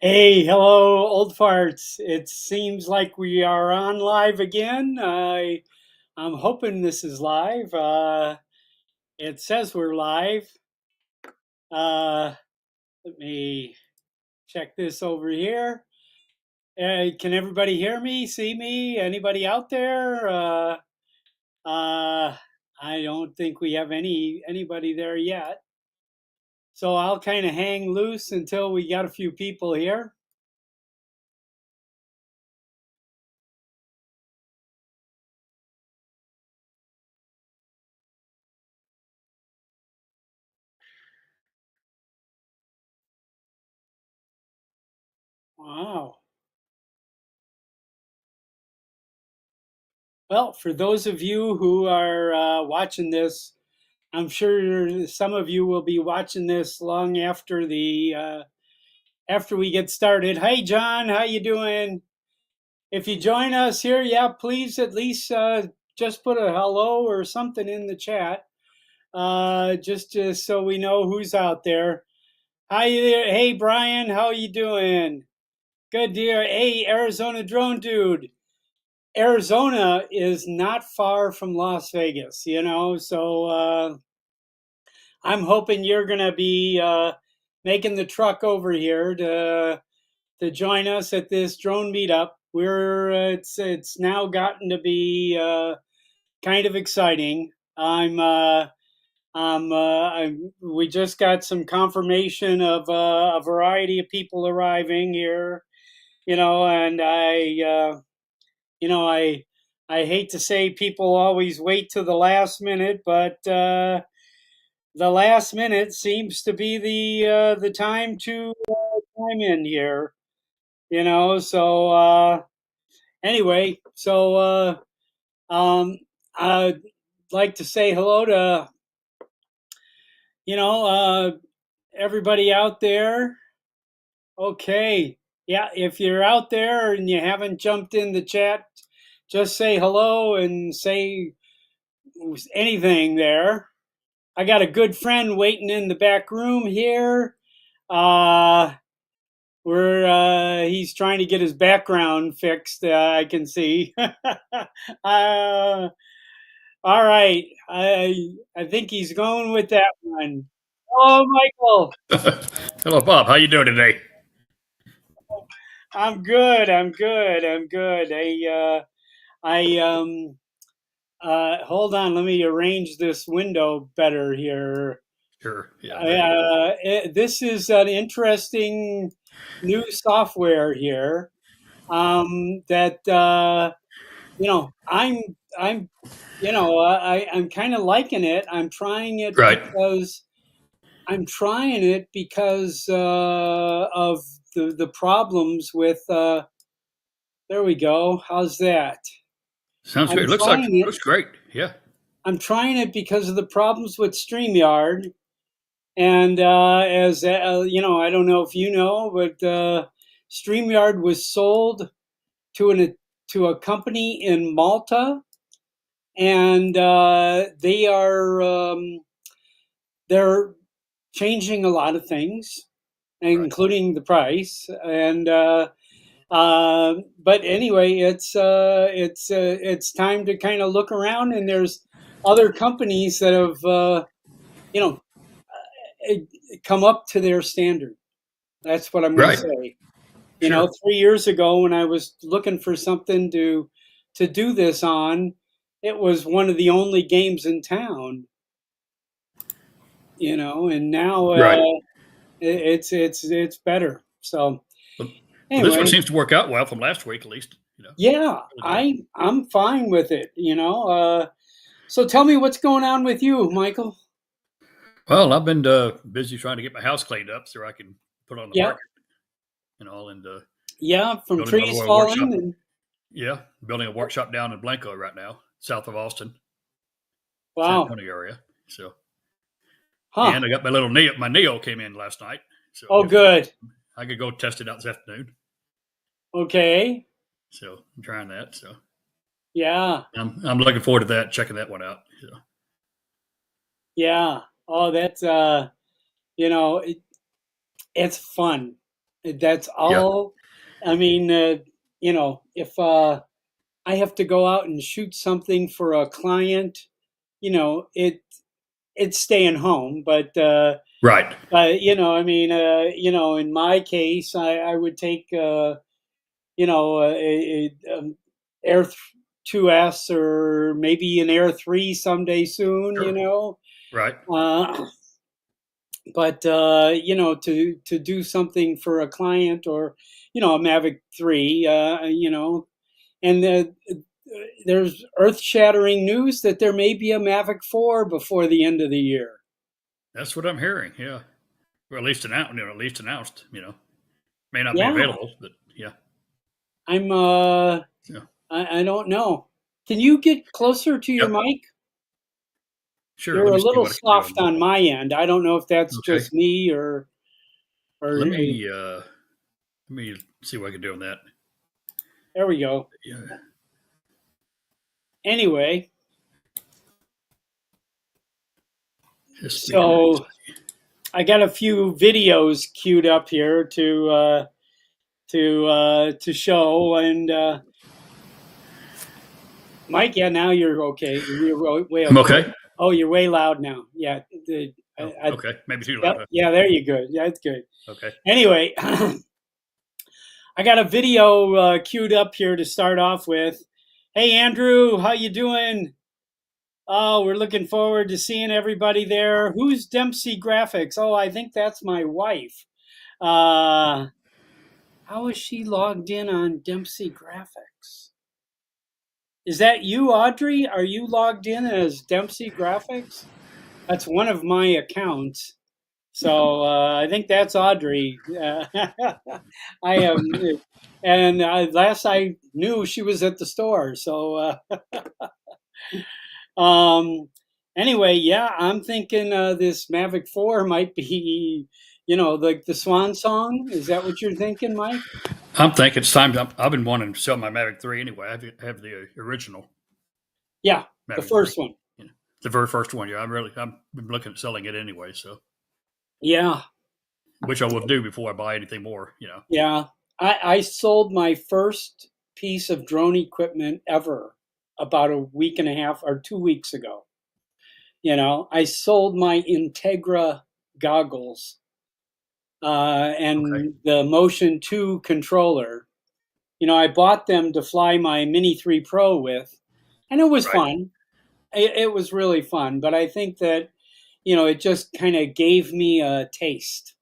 Hey, hello, old farts. It seems like we are on live again. I'm hoping this is live. It says we're live. Uh, Let me check this over here. Can everybody hear me, see me? Anybody out there? Uh, I don't think we have anybody there yet. So I'll kind of hang loose until we got a few people here. Wow. Well, for those of you who are watching this, I'm sure some of you will be watching this long after the after we get started. Hey, John, how you doing? If you join us here, yeah, please at least just put a hello or something in the chat, just so we know who's out there. Hi there. Hey, Brian, how you doing? Good, dear. Hey, Arizona Drone Dude. Arizona is not far from Las Vegas, so I'm hoping you're going to be making the truck over here to join us at this drone meetup. It's now gotten to be kind of exciting. We just got some confirmation of a variety of people arriving here, and I hate to say people always wait to the last minute, but the last minute seems to be the time to chime in here. So anyway, so I'd like to say hello to you know uh, everybody out there. Okay, yeah, if you're out there and you haven't jumped in the chat, just say hello and say anything there. I got a good friend waiting in the back room here. Uh, we're He's trying to get his background fixed. I can see. All right, I think he's going with that one. Oh, Michael, Hello, Bob. How you doing today? I'm good. I'm good. I'm good. I hold on. Let me arrange this window better here. Sure. Yeah, there you go. This is an interesting new software here that I'm I'm kind of liking it. Right. I'm trying it because of the problems with. There we go. How's that? Sounds I'm great. trying it. Looks great. Yeah. I'm trying it because of the problems with StreamYard. And I don't know if you know, but StreamYard was sold to to a company in Malta, and they're changing a lot of things, Right. including the price. And but anyway, it's time to kind of look around, and there's other companies that have you know eh, come up to their standard. That's what I'm going to Right. say. Sure. 3 years ago when I was looking for something to do this on, it was one of the only games in town. And now Right. it's better. So Well, this one anyway, seems to work out well from last week, at least. yeah, Really good. I'm fine with it. So tell me what's going on with you, Michael. Well, I've been busy trying to get my house cleaned up so I can put it on the Yeah, market and all, and yeah, from building my trees little workshop. falling and Yeah, building a workshop down in Blanco right now, south of Austin, San wow, Antonio area. So, huh? and I got my little Neo. My Neo came in last night, so Oh, good. I could go test it out this afternoon. Okay, So I'm trying that. So yeah, I'm looking forward to that, checking that one out. So. yeah. Oh, that's you know, it, it's fun. That's Yeah. all. I mean, if I have to go out and shoot something for a client, it's staying home. Right. In my case, I would take Air 2S or maybe an Air 3 someday soon. Sure. Right. Uh, but to do something for a client or a Mavic 3, and there's earth-shattering news that there may be a Mavic 4 before the end of the year. That's what I'm hearing. Yeah. Or at least announced. May not be Yeah, available, but yeah. I'm. Yeah. I don't know. Can you get closer to your Yep. mic? Sure. You're Let a me see little what I can do soft on this. on my end. I don't know if that's Okay. just me or Let me see what I can do on that. there we go. Yeah. Anyway, This speaker. so I got a few videos queued up here to show, and Mike, yeah, now you're okay. You're way I'm okay. okay. Oh, you're way loud now. Yeah, Oh, okay. Maybe too loud. yep, Huh? yeah, there you go. Yeah, that's good. Okay. Anyway, I got a video queued up here to start off with. Hey, Andrew, how you doing? Oh, we're looking forward to seeing everybody there. Who's Dempsey Graphics? Oh, I think that's my wife. Uh, how is she logged in on Dempsey Graphics? Is that you, Audrey? Are you logged in as Dempsey Graphics? That's one of my accounts. So I think that's Audrey. I am, and last I knew, she was at the store. So um, anyway, yeah, I'm thinking this Mavic 4 might be, like the swan song. Is that what you're thinking, Mike? I'm thinking it's time. I've been wanting to sell my Mavic 3 anyway. I have the original Yeah, the Mavic 3. first one. The very first one. Yeah. I've been looking at selling it anyway. So, Yeah, which I will do before I buy anything more. yeah. I sold my first piece of drone equipment ever about a week and a half or 2 weeks ago. I sold my Integra goggles Okay. and the Motion 2 controller. I bought them to fly my Mini 3 Pro with, and it was Right. fun. It was really fun, but I think that, it just kind of gave me a taste,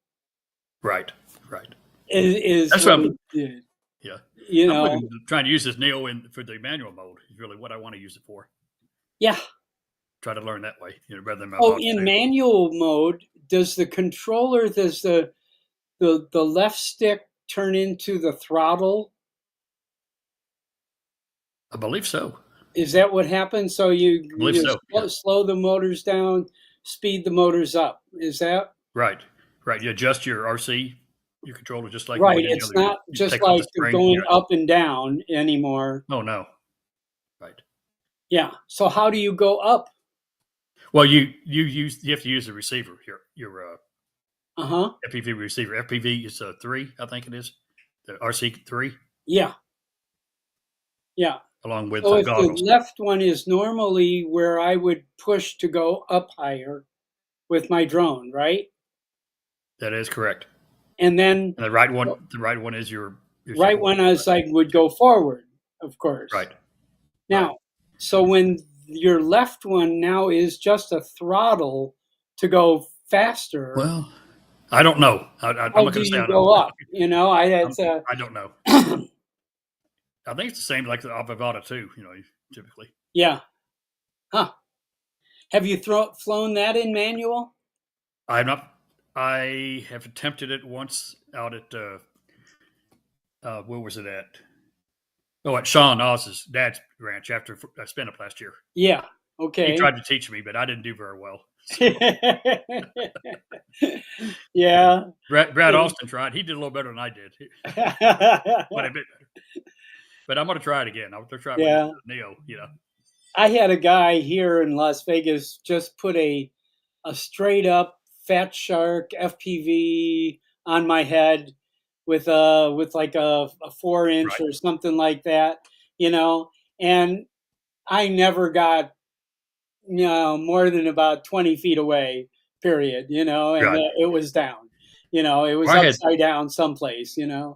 Right. Right. is That's what what I'm. it did. Yeah. You I'm know, trying to use this Neo for the manual mode. Is really what I want to use it for. yeah. Try to learn that way, rather than my Oh, box in two. manual mode, does the controller, does the left stick turn into the throttle? I believe so. Is that what happens? So you I believe you so. Yeah. slow the motors down, speed the motors up. Is that Right. Right. You adjust your RC, your controller, just like you right? would any It's other. not You just take off the like spring. going Yeah. up and down anymore. Oh no. Right. Yeah. So how do you go up? Well, you have to use the receiver, your Uh-huh. FPV receiver. FPV is a 3, I think it is, the RC3, Yeah. Yeah. along with So if the goggles. left one is normally where I would push to go up higher with my drone, right? That is correct. And then And the right one is your right when as I would go forward, of course. right, right. Now, so when your left one now is just a throttle to go faster, Well, I don't know. I'm not how going do to say you I know. go up? It's I don't know. I think it's the same like the Avivada too. Typically. yeah. Huh. Have you flown that in manual? I'm not. I have attempted it once out at where was it at? Oh, at Sean Oz's dad's ranch after I spent up last year. Yeah. He Okay. tried to teach me, but I didn't do very well. So Yeah. Brad Austin tried. He did a little better than I did, but a bit better. But I'm going to try it again. I'm going to try it with Yeah. Neo. I had a guy here in Las Vegas just put a straight up Fat Shark FPV on my head with like a 4 inch Right. or something like that, you know, and I never got, more than about 20 feet away, period, and Right. it was down, it was Well, I had upside down someplace. yeah,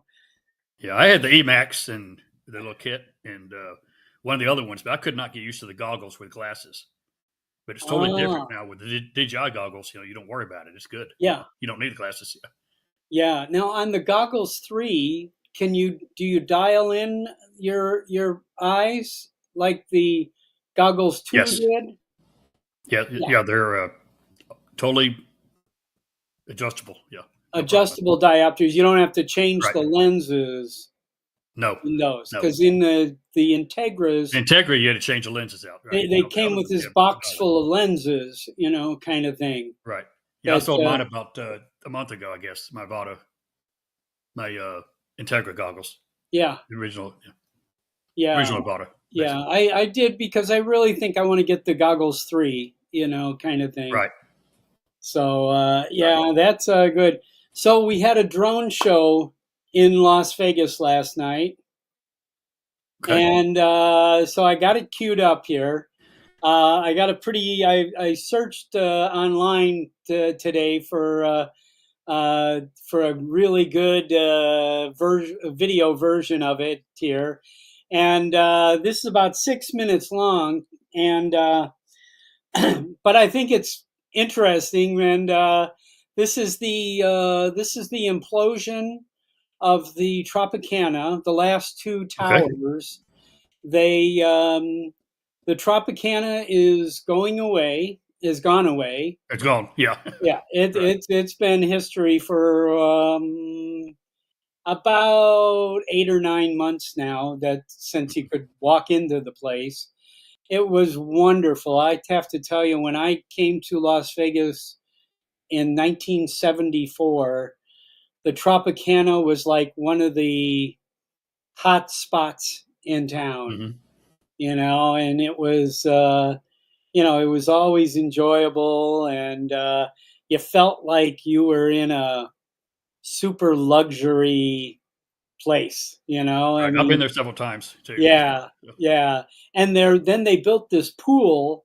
I had the Emax and the little kit and one of the other ones, but I could not get used to the goggles with glasses. But it's totally different Ah, now with the DJI goggles. You don't worry about it. It's good. yeah, You don't need the glasses. yeah. Now on the goggles 3, do you dial in your eyes like the goggles 2 Yes. did? Yeah. Yeah. Yeah. They're totally adjustable. Yeah. No problem. Adjustable diopters. You don't have to change Right. the lenses No. in those, No. because in the Integras, Integrity, you had to change the lenses out. Right. they The came other with ones, this yeah, box dial in. full of lenses, kind of thing. Right. Yeah. I That sold mine about a month ago, I guess. My Integra goggles, Yeah, the original, yeah, yeah, original Vata, yeah. basically. I did because I really think I want to get the goggles 3, kind of thing. Right. So Right. yeah, that's good. So we had a drone show in Las Vegas last night, Okay. and so I got it queued up here. I got a pretty. I searched online today for a really good video version of it here, and this is about 6 minutes long, and but I think it's interesting, and this is the implosion of the Tropicana, the last two Okay. towers. They The Tropicana is going away, is gone away. It's gone. Yeah. Yeah, Right. it's been history for about 8 or 9 months now, that since you could walk into the place. It was wonderful. I have to tell you, when I came to Las Vegas in 1974, the Tropicana was like one of the hot spots in town, Hmm. and it was always enjoyable, and you felt like you were in a super luxury place, I Right. I've been mean, there several times too. yeah, Yeah. yeah. And then they built this pool,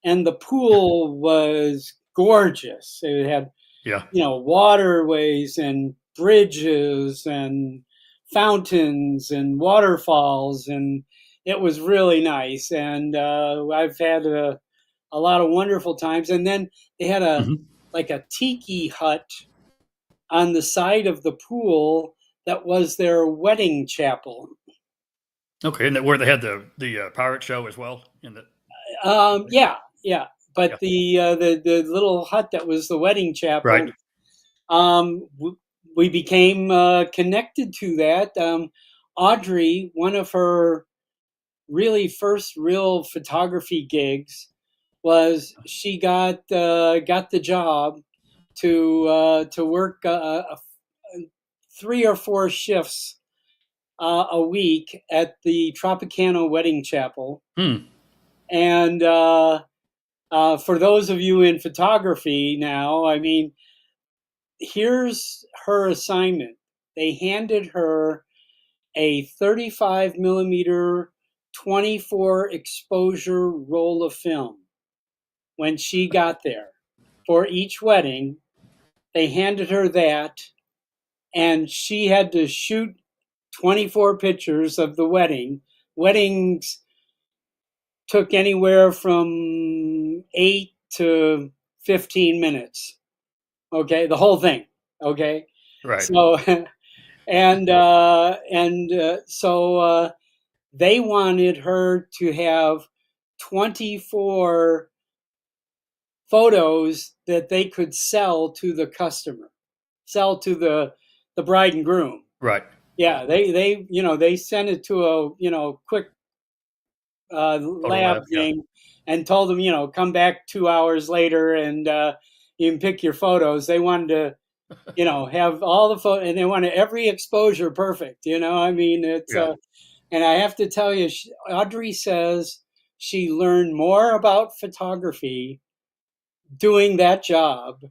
and the pool was gorgeous. It had, Yeah. waterways and bridges and fountains and waterfalls, and it was really nice. And I've had a lot of wonderful times. And then they had Hmm. like a tiki hut on the side of the pool that was their wedding chapel. Okay. And where they had the pirate show as well. In the Yeah, yeah. yeah. But the little hut that was the wedding Right. chapel, we became connected to that. Audrey, one of her really first real photography gigs, was she got the job to work 3 or 4 shifts a week at the Tropicana Wedding Chapel, Hmm. and for those of you in photography now, I mean, here's her assignment. They handed her a 35 millimeter 24 exposure roll of film when she got there. For each wedding, they handed her that, and she had to shoot 24 pictures of the wedding. Weddings took anywhere from 8 to 15 minutes. Okay, the whole thing. Okay, Right. so so they wanted her to have 24 photos that they could sell to the customer, sell to the bride and groom. Right. Yeah, they sent it to a quick Photo lab lab. Yeah. thing, and told them, come back 2 hours later, and you can pick your photos. They wanted to, have all the photo, and they wanted every exposure perfect. I mean, it's Yeah. and I have to tell you, Audrey says she learned more about photography doing that job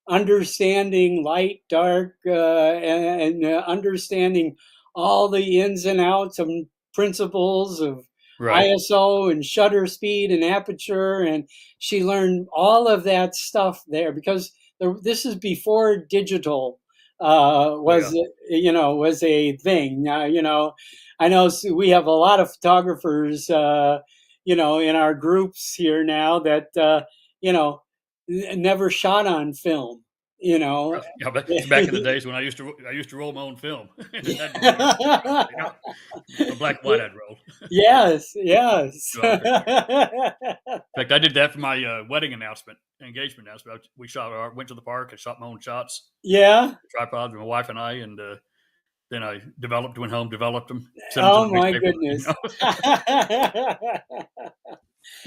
understanding light, dark, and understanding all the ins and outs and principles of Right. ISO and shutter speed and aperture, and she learned all of that stuff there because this is before digital Oh yeah. was a thing. I know we have a lot of photographers, in our groups here now that you know never shot on film, you know. Yeah, back in the days when I used to roll my own film. It had to be digital, a black and white I'd roll. Yes, yes. So, in fact, I did that for my wedding announcement, engagement announcement. Went to the park and shot my own shots, Yeah. tripod with my wife and I, and then I went home, developed them, sent them to Oh the my newspaper. goodness.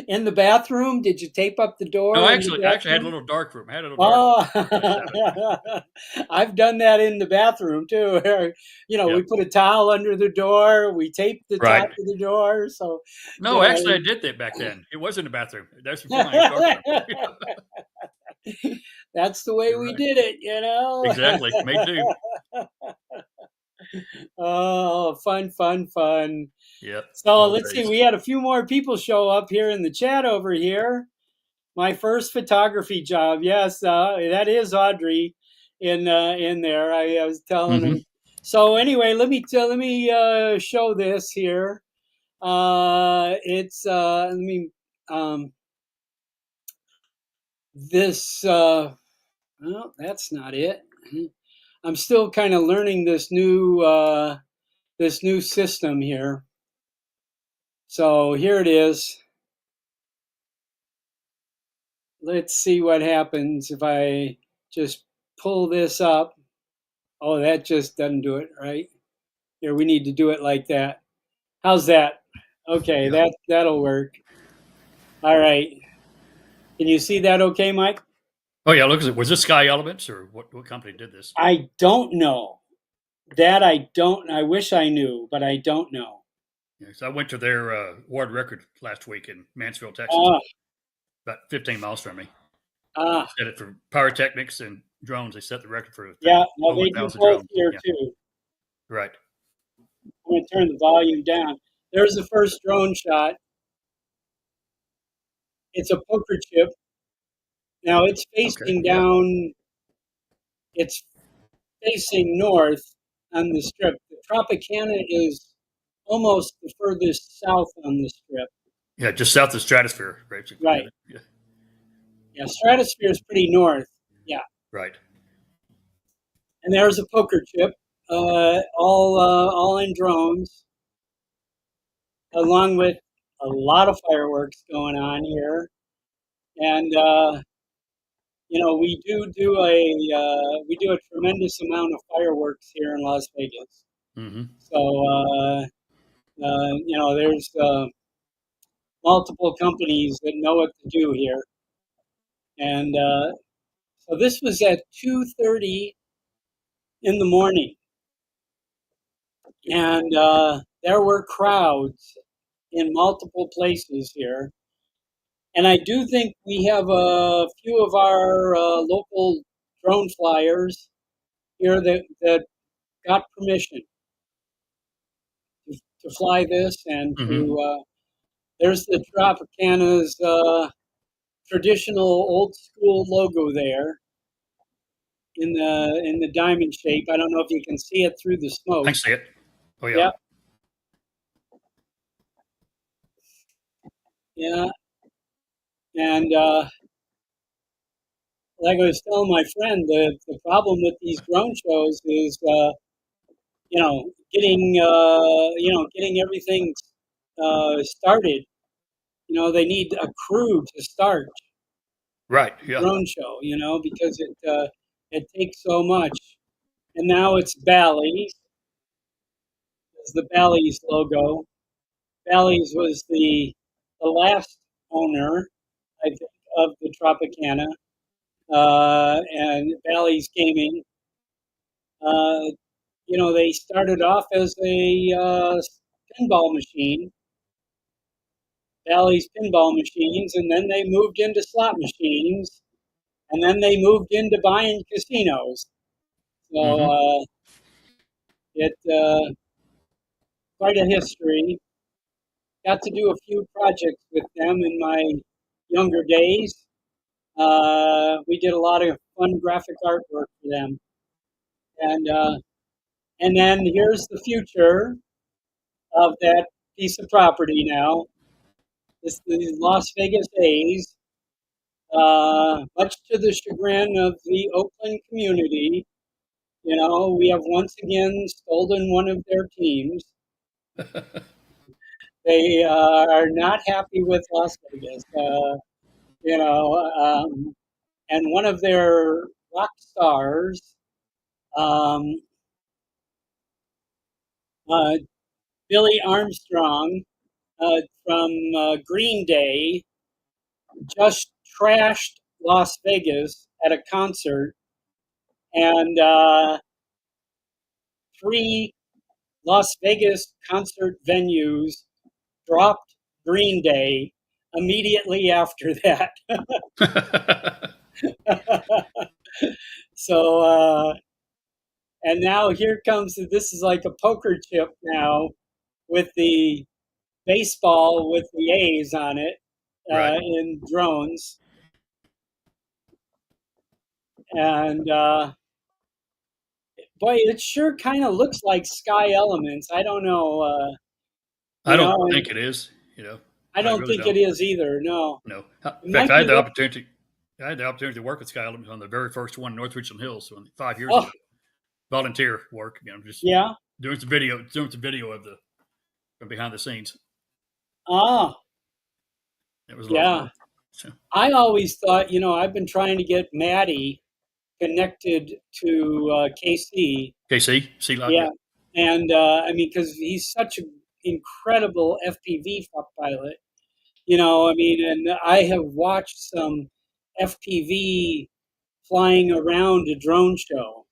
In the bathroom, did you tape up the No, door in the I actually had a bathroom? little dark room. I had a little dark room. Oh, That's it. I've done that in the bathroom too. Where, Yeah, we put a towel under the door, we tape the right. top of the door. So, No, actually, I did that back then. It was in the bathroom. That's before my dark room. that's the way You're we right. did it. Exactly. Me too. Oh, fun, fun, fun. Yep. So Old let's see. days. We had a few more people show up here in the chat over here. My first photography job. Yes, that is Audrey in there. I was telling Hmm. him. So anyway, let me show this here. It's let me this. Well, that's not it. I'm still kind of learning this new system here. So here it is. Let's see what happens if I just pull this up. Oh, that just doesn't do it right. Here, we need to do it like that. How's that? Okay, Yeah. that'll work. All right. Can you see that okay, Mike? Oh yeah. Look at it. Was this Sky Elements or what company did this? I don't know. That I don't. I wish I knew, but I don't know. Yeah, so I went to their Ward Record last week in Mansfield, Texas, Ah, about 15 miles from me. ah, Set it for pyrotechnics and drones. They set the record for yeah. Well, over they do 1,000 both drones. here Yeah. too. Right. I'm going to turn the volume down. There's the first drone shot. It's a poker chip. Now it's Okay. facing Yeah. down. It's facing north on the strip. The Tropicana is almost the furthest south on the strip. Yeah. Just south of Stratosphere, basically. Right. Yeah. Yeah, Stratosphere is pretty north. Yeah. Right. And there's a poker chip, all in drones, along with a lot of fireworks going on here. And we do a tremendous amount of fireworks here in Las Vegas. Hmm. So there's multiple companies that know what to do here. And so this was at 2:30 in the morning, and there were crowds in multiple places here. And I do think we have a few of our local drone flyers here that got permission to fly this and Hmm. to. There's the Tropicana's traditional old school logo there in the diamond shape. I don't know if you can see it through the I smoke. see it. Oh yeah. Yep, yeah. And like I was telling my friend, the problem with these drone shows is getting everything started. They need a crew to start Right. a Yeah. drone show. Because it takes so much. And now it's Bally's. It's the Bally's logo. Bally's was the last owner, I think, of the Tropicana, and Bally's Gaming. Uh, they started off as a pinball machine, Bally's pinball machines, and then they moved into slot machines. and then they moved into buying casinos. So Mm-hmm. it quite a history. Got to do a few projects with them in my younger days. We did a lot of fun graphic artwork for them, and and then here's the future of that piece of property now. This the Las Vegas A's, much to the chagrin of the Oakland community. We have once again stolen one of their teams. They are not happy with Las Vegas. You know, and one of their rock stars, um, uh, Billy Armstrong from Green Day, just trashed Las Vegas at a concert, and three Las Vegas concert venues dropped Green Day immediately after that. So, and now here comes, this is like a poker chip now with the baseball with the A's on it Right. in drones. And boy, it sure kind of looks like Sky Elements. I don't know, I don't and think it is. You know, I I don't really think it don't. is either. No, No. it In fact, might I be had the what. opportunity. I had the opportunity to work with Sky Elements on the very first one, North Richland Hills, 5 years Oh, ago. Volunteer work, just yeah. doing some video of the from behind the scenes. Ah, It was a lot of yeah. fun. So, I always thought, I've been trying to get Maddie connected to KC. KC, Sea Lot, yeah, Yeah, and I mean, because he's such an incredible FPV pilot. I mean, and I have watched some FPV flying around a drone show,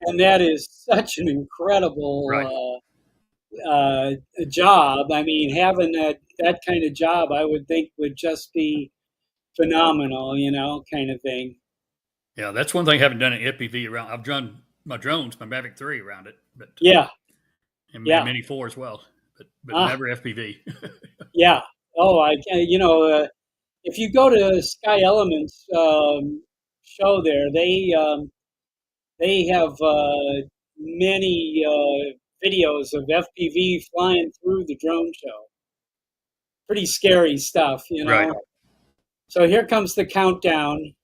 and that is such an right. incredible job. I mean, having that kind of job, I would think would just be phenomenal, kind of thing. Yeah, that's one thing I haven't done an FPV around. I've done my drones, my Mavic 3 around it, but Yeah, and yeah, Mini 4 as well, but ah, never FPV. yeah. Oh, if you go to Sky Elements show there, they have many videos of FPV flying through the drone show. Pretty scary stuff, Right. So here comes the countdown.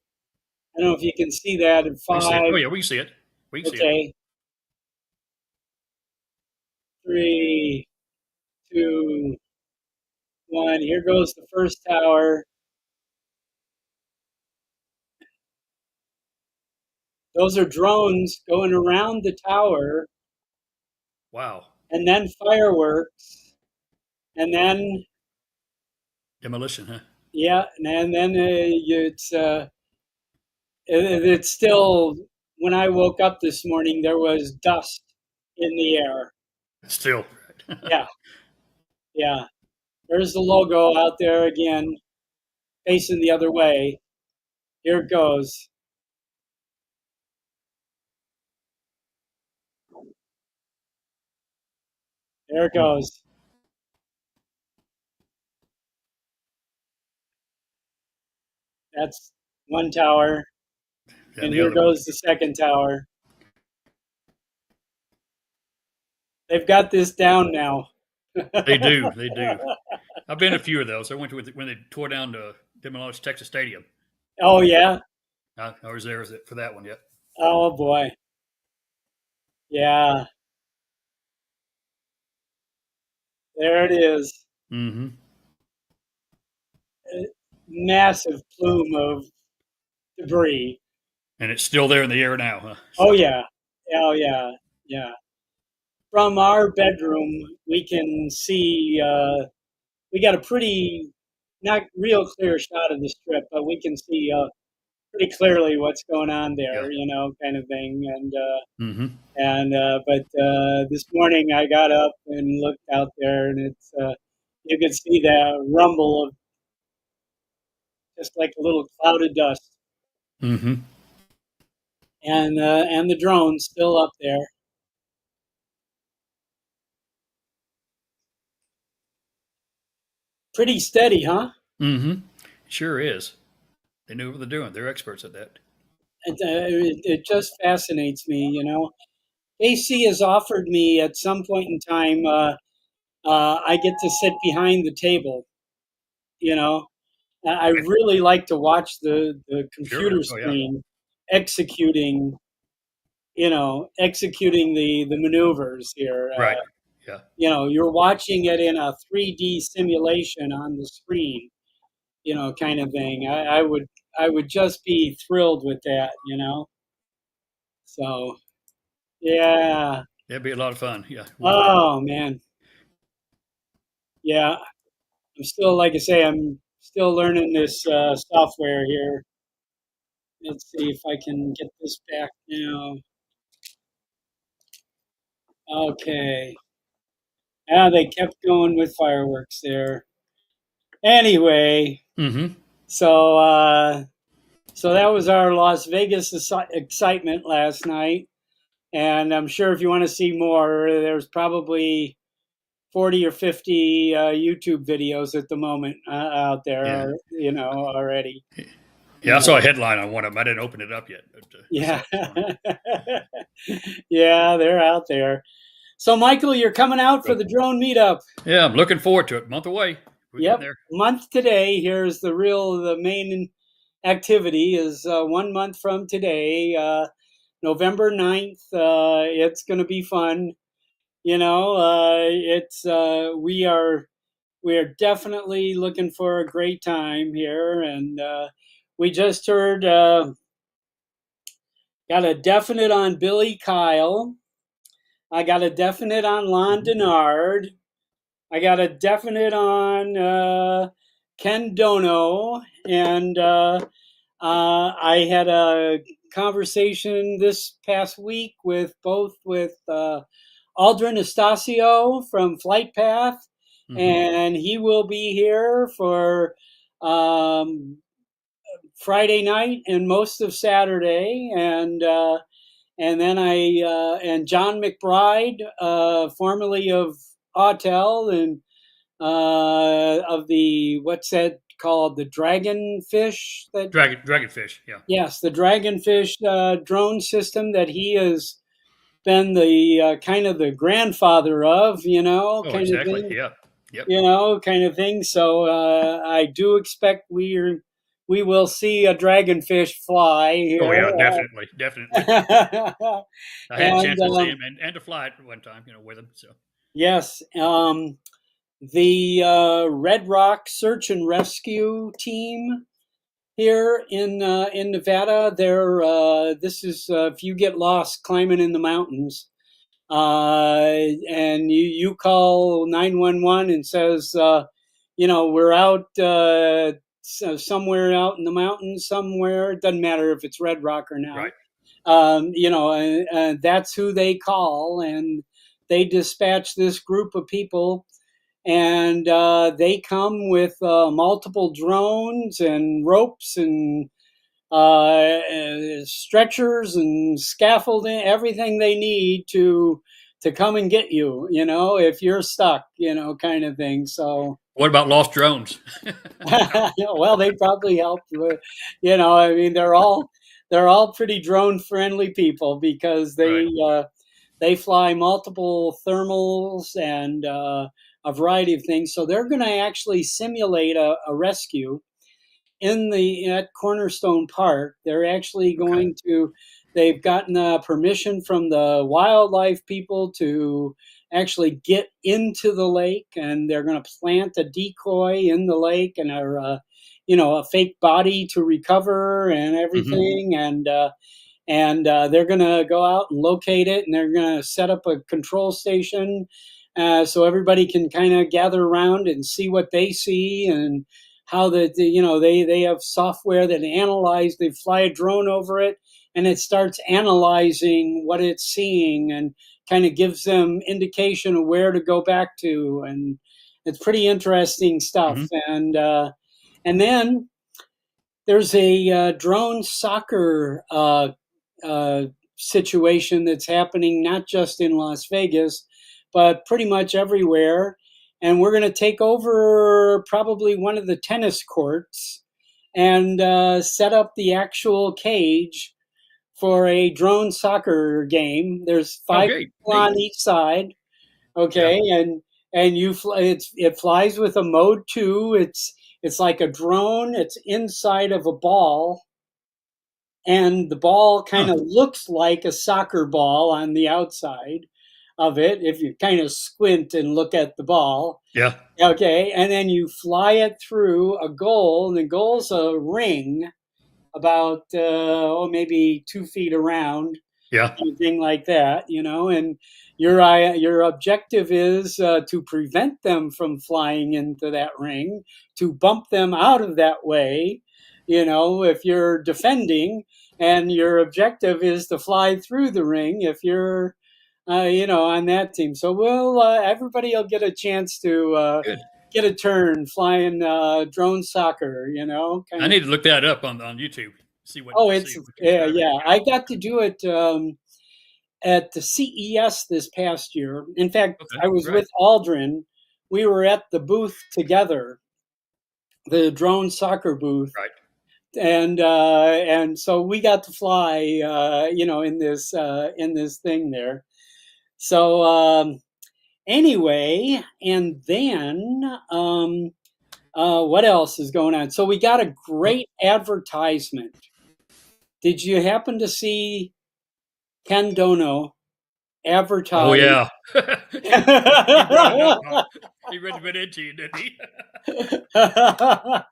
I don't know if you can see that in We can see it. Oh five. yeah, we can see it. We can see it. Okay, 3, 2, 1. Here goes the first tower. Those are drones going around the tower, Wow. and then fireworks, and then Demolition, huh? yeah, and then it's still. When I woke up this morning, there was dust in the air. Still. Yeah, yeah. There's the logo out there again, facing the other way. Here it goes. There it goes. That's one tower, And and the here other one. goes the second tower. They've got this down now. They do. They do. I've been to a few of those. I went to when they tore down the demolished Texas Stadium. Oh yeah. I was there for that one. Yet. Oh boy. Yeah. There it is. Mm-hmm. A massive plume of debris. And it's still there in the air now, huh? Oh So yeah. Oh yeah. Yeah. From our bedroom, we can see. We got a pretty, not real clear shot of the strip, but we can see pretty clearly what's going on yeah. there. Kind of thing. Mm-hmm. But this morning I got up and looked out there, and it's you could see the rumble of just like a little cloud of dust. Mm-hmm. and the drone's still up there. Pretty steady, huh? Mm-hmm. Sure is. They know what they're doing. They're experts at that. It just fascinates me, you know. AC has offered me at some point in time. I get to sit behind the table, you know. I Okay. really like to watch the Sure. computer Oh yeah. screen executing, executing the maneuvers here. Right. Yeah. You're watching it in a 3D simulation on the screen, kind of thing. I would just be thrilled with that, you know. So yeah. That'd be a lot of fun. Yeah. Would be. Oh man. Yeah. I'm still, like I say, I'm still learning this software here. Let's see if I can get this back now. Okay. Ah, they kept going with fireworks there. Anyway, Mm-hmm. so so that was our Las Vegas excitement last night, and I'm sure if you want to see more, there's probably 40 or 50 YouTube videos at the moment out Yeah. there, already. Yeah. I Uh, saw a headline on one of them. I didn't open it up yet, but I saw yeah, it this morning. yeah, they're out there. So, Michael, you're coming out for But the drone meetup. yeah, I'm looking forward to it. Month away. We're getting Yep, there. month today. Here's the main activity is 1 month from today, November 9th. It's going to be fun. It's we are definitely looking for a great time here, and we just heard got a definite on Billy Kyle. I got a definite on Lon Mm-hmm. Denard. I got a definite on Ken Dono, and I had a conversation this past week with Aldrin Estacio from Flight Path, Mm-hmm. and he will be here for um, Friday night and most of Saturday, and then and John McBride, formerly of Autel and of the what's that called, the Dragonfish, that Dragonfish. Yeah. yes, the Dragonfish drone system that he has been the kind of the grandfather of, Oh, kind of exactly. thing, Yeah. Yep. kind of thing. So I do expect we will see a dragonfish fly Oh here. yeah, definitely, definitely. I had a And chance to see him and to fly it one time, with him. So yes, the Red Rock Search and Rescue Team here in Nevada. They're this is if you get lost climbing in the mountains, and you call 911 and says, we're out somewhere out in the mountains somewhere. It doesn't matter if it's Red Rock or not. right. That's who they call, and they dispatch this group of people, and they come with multiple drones and ropes and stretchers and scaffolding, everything they need to come and get you, if you're stuck, kind of thing. So, What about lost drones? well, they probably help with, I mean, they're all pretty drone friendly people because Right. they fly multiple thermals and a variety of things. So they're going to actually simulate a rescue at Cornerstone Park. They're actually Okay. going to. They've gotten permission from the wildlife people to actually get into the lake, and they're going to plant a decoy in the lake and a fake body to recover and Mm-hmm. everything, and they're going to go out and locate it, and they're going to set up a control station so everybody can kind of gather around and see what they see and how they have software that analyze. They fly a drone over it, and it starts analyzing what it's seeing and kind of gives them indication of where to go back to, and it's pretty interesting stuff. Mm-hmm. And then there's a drone soccer situation that's happening not just in Las Vegas, but pretty much everywhere. And we're going to take over probably one of the tennis courts and set up the actual cage for a drone soccer game. There's 5 Okay, people neat. on each side. Yeah. Okay, and it flies with a mode 2. It's like a drone. It's inside of a ball, and the ball kind Huh. of looks like a soccer ball on the outside of it if you kind of squint and look at the ball. Yeah. Okay, and then you fly it through a goal, and the goal's a ring about maybe 2 feet around, Yeah. anything like that, and your objective is to prevent them from flying into that ring, to bump them out of that way, if you're defending, and your objective is to fly through the ring if you're on that team. So everybody will get a chance to Good. get a turn flying drone soccer, I kind of. need to look that up on YouTube. See what Oh, see it's what you yeah, describe it. yeah. I got to do it at the CES this past year. In fact, Okay. I was Right. with Aldrin. We were at the booth together, the drone soccer booth, Right. and so we got to fly, in this thing there. So anyway, and then what else is going on? So we got a Well, great advertisement. Did you happen to see Ken Dono oh advertise? yeah. He brought it up. Huh? He really went into you, didn't he? Didn't know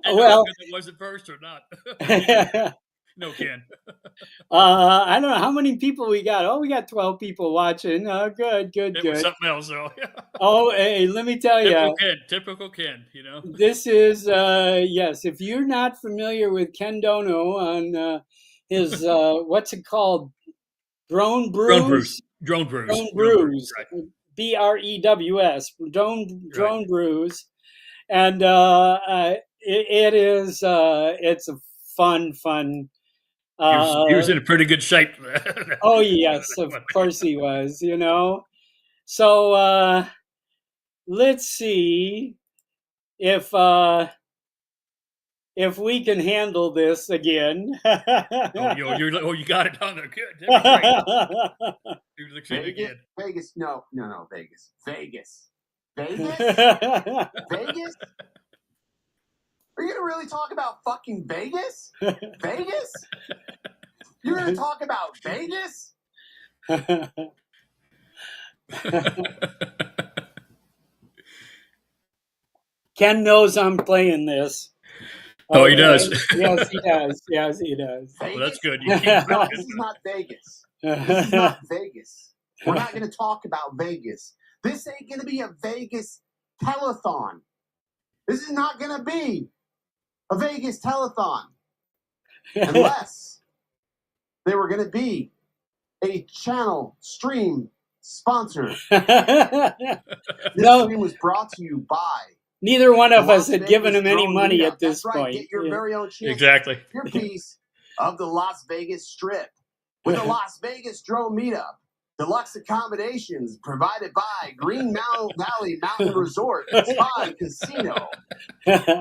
how Well, good it was at first or not. I No, Ken. don't know how many people we got. Oh, we got 12 people watching. Good, good, It was good. something else, though. Oh, hey, let me tell Typical you, Ken. Typical Ken. You know. this is yes. If you're not familiar with Ken Dono on his what's it called, Drone Drone Bruce. Brews, Drone Bruce. Drone Drone Bruce. Brews, Right. BREWS, Right. Drone Brews, and it is it's a fun. He was Uh, in a pretty good shape. oh yes, of course he was. So let's see if uh, if we can handle this again. You got it on there. Good. That'd be great. He was looking Vegas, again. Vegas, no, Vegas, Vegas. Vegas? Are you gonna really talk about fucking Vegas? Vegas? You're gonna talk about Vegas? Ken knows I'm playing this. Oh, he does. Yes, he does. Yes, he does. Vegas? Well, that's good. You keep No, going. this is not Vegas. This is not Vegas. We're not gonna talk about Vegas. This ain't gonna be a Vegas telethon. This is not gonna be a Vegas telethon. Unless they were gonna be a channel stream sponsor. This No, stream was brought to you by neither one of the us Las had given Vegas him any Drone money Meetup. at this That's right. point. Get your very own chance. Exactly. Your piece of the Las Vegas Strip with the Las Vegas Drone Meetup. Deluxe accommodations provided by Green Valley Mountain Resort Spa and Casino.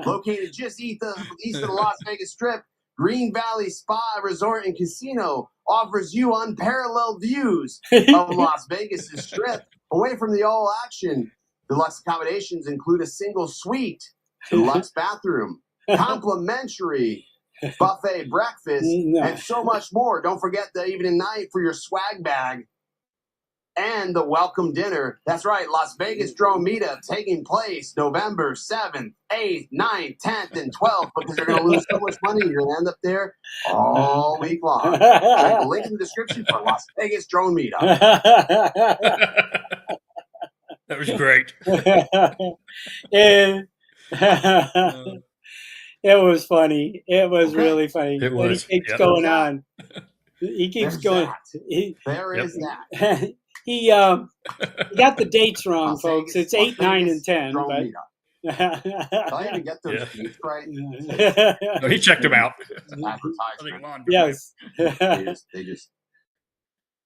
Located just east of the Las Vegas Strip, Green Valley Spa Resort and Casino offers you unparalleled views of Las Vegas' Strip away from the all action. Deluxe accommodations include a single suite, deluxe bathroom, complimentary buffet breakfast, and so much more. Don't forget the evening night for your swag bag and the welcome dinner. That's right, Las Vegas Drone Meetup taking place November 7th, 8th, 9th, 10th, and 12th, because you're going to lose so much money. You're going to end up there all week long. Check the link in the description for Las Vegas Drone Meetup. That was great. it, it was funny. It was really funny. It But was. he keeps Yep. going on. He keeps There's going. that. There Yep. is that. He got the dates wrong, Las folks. Vegas, It's 8, Las 9, Vegas and 10. Drone But Meetup. Did I even get those sheets right? No, he checked him out. I think Advertisement. Lon Yes. They just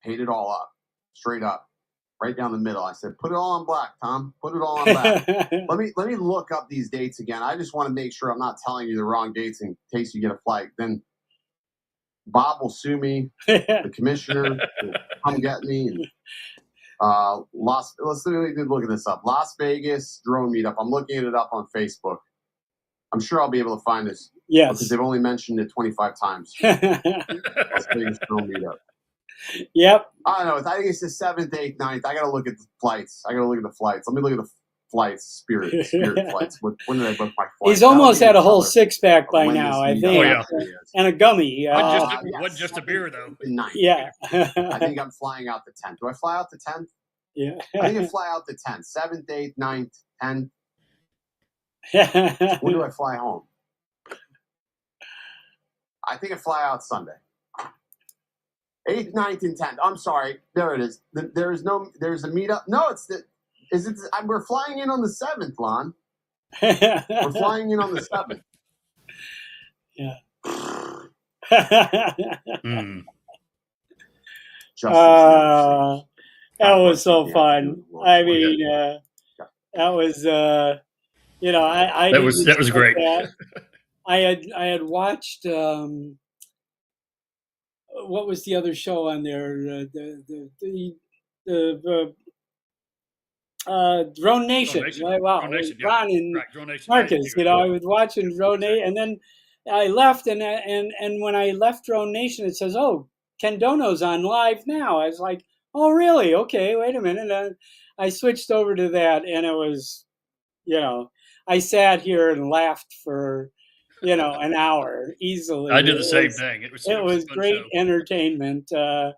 paid it all up, straight up, right down the middle. I said, "Put it all on black, Tom. Put it all on black." Let me look up these dates again. I just want to make sure I'm not telling you the wrong dates in case you get a flight. Then Bob will sue me. The commissioner will come get me. And, let's look at this up. Las Vegas drone meetup. I'm looking it up on Facebook. I'm sure I'll be able to find this. Yes. Because they've only mentioned it 25 times. Las Vegas drone meetup. Yep. I don't know. I think it's the 7th, 8th, 9th. I got to look at the flights. Let me look at the flights. Spirit flights. When did I book my flight? He's almost had a whole six-pack by now, I think. Oh, yeah. And a gummy. Wasn't just a beer, though. 9th. Yeah. I think I'm flying out the 10th. Do I fly out the 10th? Yeah. I think I fly out the 10th. 7th, 8th, 9th, 10th. When do I fly home? I think I fly out Sunday. 8th, 9th, and 10th. I'm sorry. There it is. There's a meetup. No, we're flying in on the 7th, Lon. We're flying in on the 7th. Yeah. That was so fun. I mean, that was, I that was great. That. I had watched, what was the other show on there? The Drone Nation. Wow. Drone Nation, Ron and Drone Nation. Marcus, I was watching Drone Nation, and then I left, and when I left Drone Nation, it says, "Oh, Ken Dono's on live now." I was like, "Oh, really? Okay, wait a minute." And I switched over to that, and it was, I sat here and laughed for, an hour easily. I did the same thing. It was great show. Entertainment. Like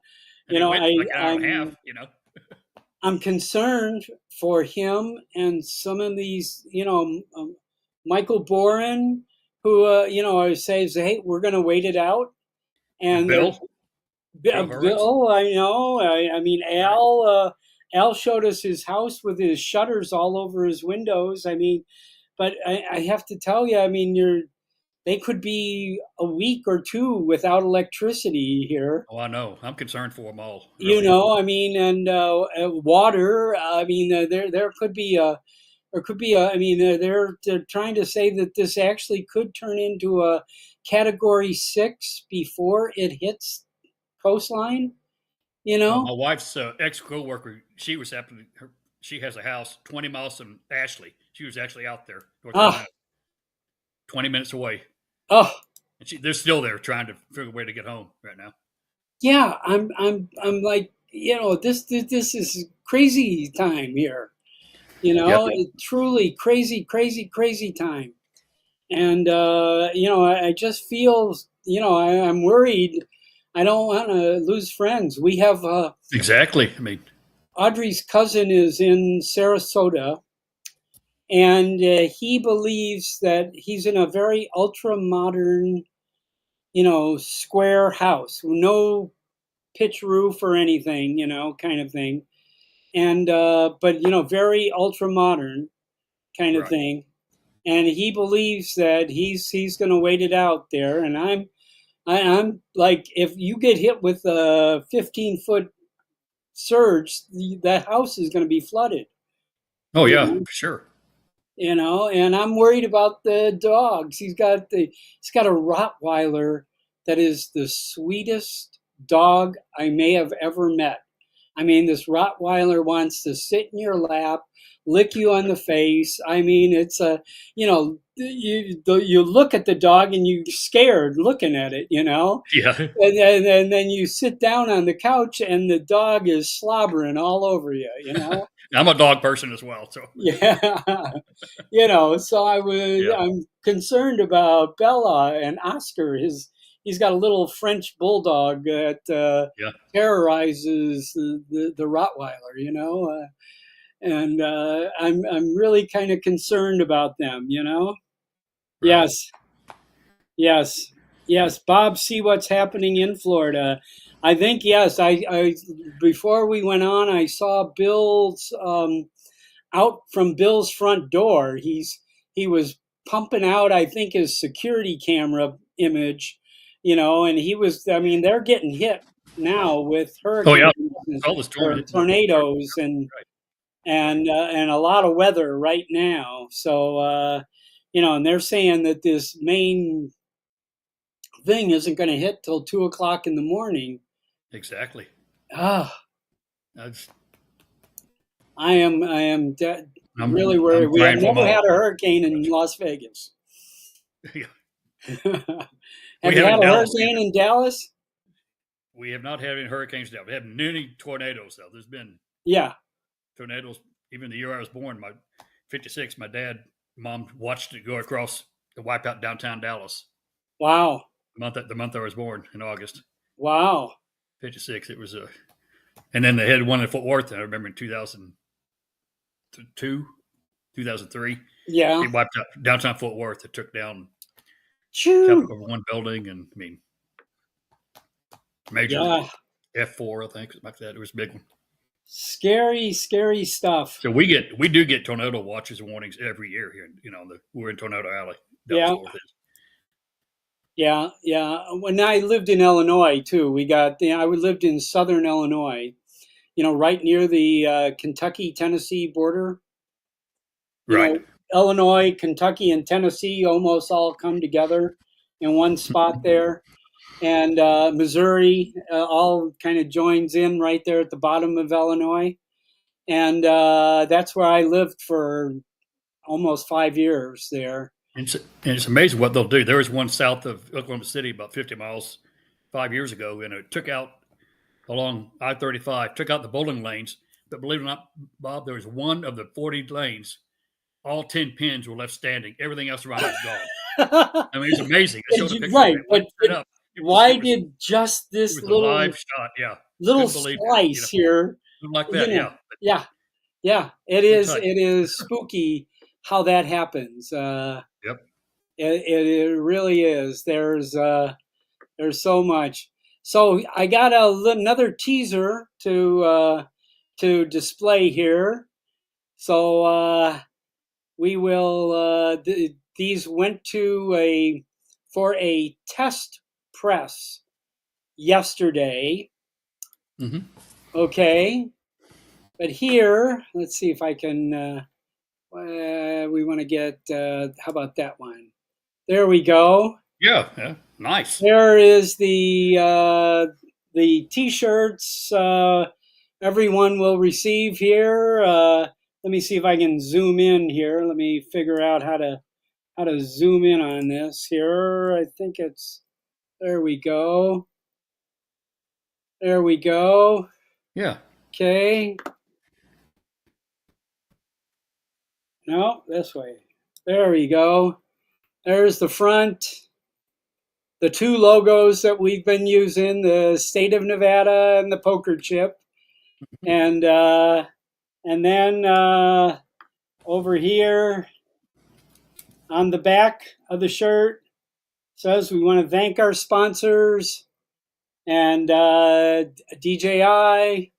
an hour and a half, I'm concerned for him and some of these, Michael Boren, who says, "Hey, we're going to wait it out." And Bill, I know. I mean, Al showed us his house with his shutters all over his windows. I mean, but I have to tell you, I mean, they could be a week or two without electricity here. Oh, I know. I'm concerned for them all. Really. I mean, and water. I mean, there could be I mean, they're trying to say that this actually could turn into a Category 6 before it hits coastline. My wife's ex co-worker, she has a house 20 miles from Ashley. She was actually out there, North Carolina, 20 minutes away. Oh, and they're still there trying to figure a way to get home right now. Yeah, I'm like, this is crazy time here. Yep. Truly crazy time. And I just feel, I'm worried. I don't want to lose friends. We have exactly. I mean, Audrey's cousin is in Sarasota, and he believes that he's in a very ultra modern, square house, no pitch roof or anything, kind of thing, and but very ultra modern kind of thing. And he believes that he's going to wait it out there. And I'm like, if you get hit with a 15-foot surge, that house is going to be flooded. Oh yeah, for sure. And I'm worried about the dogs. He's got a Rottweiler that is the sweetest dog I may have ever met. I mean, this Rottweiler wants to sit in your lap, lick you on the face. I mean, it's you look at the dog and you're scared looking at it, Yeah. And then you sit down on the couch and the dog is slobbering all over you, I'm a dog person as well, so yeah, So I'm concerned about Bella and Oscar. He's got a little French bulldog that terrorizes the Rottweiler, and I'm really kind of concerned about them, Right. Yes. Bob, see what's happening in Florida. I think yes. I before we went on, I saw Bill's out from Bill's front door. He's he was pumping out, I think, his security camera image, and he was. I mean, they're getting hit now with Oh yeah, hurricanes all the storm, or tornadoes and a lot of weather right now. So and they're saying that this main thing isn't going to hit till 2 o'clock in the morning. exactly. Ah, That's, I am really I'm worried. We have praying for them never had all. a hurricane in Las Vegas. Yeah. Have We you have had in a Dallas. hurricane in Dallas? We have not had any hurricanes now. We have many tornadoes though. There's been Yeah. tornadoes. Even the year I was born, my 56, my mom watched it go across to wipe out downtown Dallas. Wow. The month I was born in August. Wow. 56. It was and then they had one in Fort Worth. I remember in 2002, 2003. Yeah. It wiped out downtown Fort Worth. It took down one building, and I mean, major F4, I think, something like that. It was a big one. Scary, scary stuff. So we do get tornado watches and warnings every year here. We're in Tornado Alley. Yeah. When I lived in Illinois too, I lived in southern Illinois, right near the Kentucky-Tennessee border. Right. Illinois, Kentucky, and Tennessee almost all come together in one spot there. And Missouri all kind of joins in right there at the bottom of Illinois. And that's where I lived for almost 5 years there. And it's amazing what they'll do. There was one south of Oklahoma City, about 50 miles, 5 years ago, and it took out along I-35, took out the bowling lanes. But believe it or not, Bob, there was one of the 40 lanes. All 10 pins were left standing. Everything else around was gone. I mean, it's amazing. I showed a picture. Right, but why was, did just this little live shot? Yeah, little slice here, like that? Yeah. It is. It is spooky how that happens. Yep. It really is. There's so much. So I got another teaser to display here. So we will. These went for a test press yesterday. Mm-hmm. Okay, but here, let's see if I can. We want to get. How about that one? There we go. Yeah, nice. There is the T-shirts everyone will receive here. Let me see if I can zoom in here. Let me figure out how to zoom in on this here. I think it's there. We go. There we go. Yeah. Okay. No, this way. There we go. There's the front. The two logos that we've been using, the state of Nevada and the poker chip. And then over here on the back of the shirt says we want to thank our sponsors and DJI,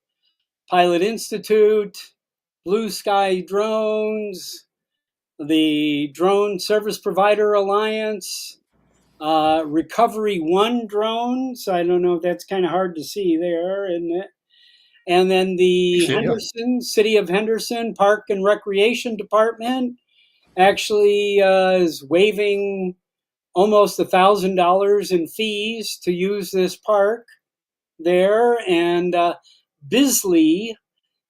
Pilot Institute, Blue Sky Drones, the Drone Service Provider Alliance, Recovery One Drones. I don't know if that's kind of hard to see there, isn't it? And then the City of Henderson Park and Recreation Department actually is waiving almost $1,000 in fees to use this park there. And Bisley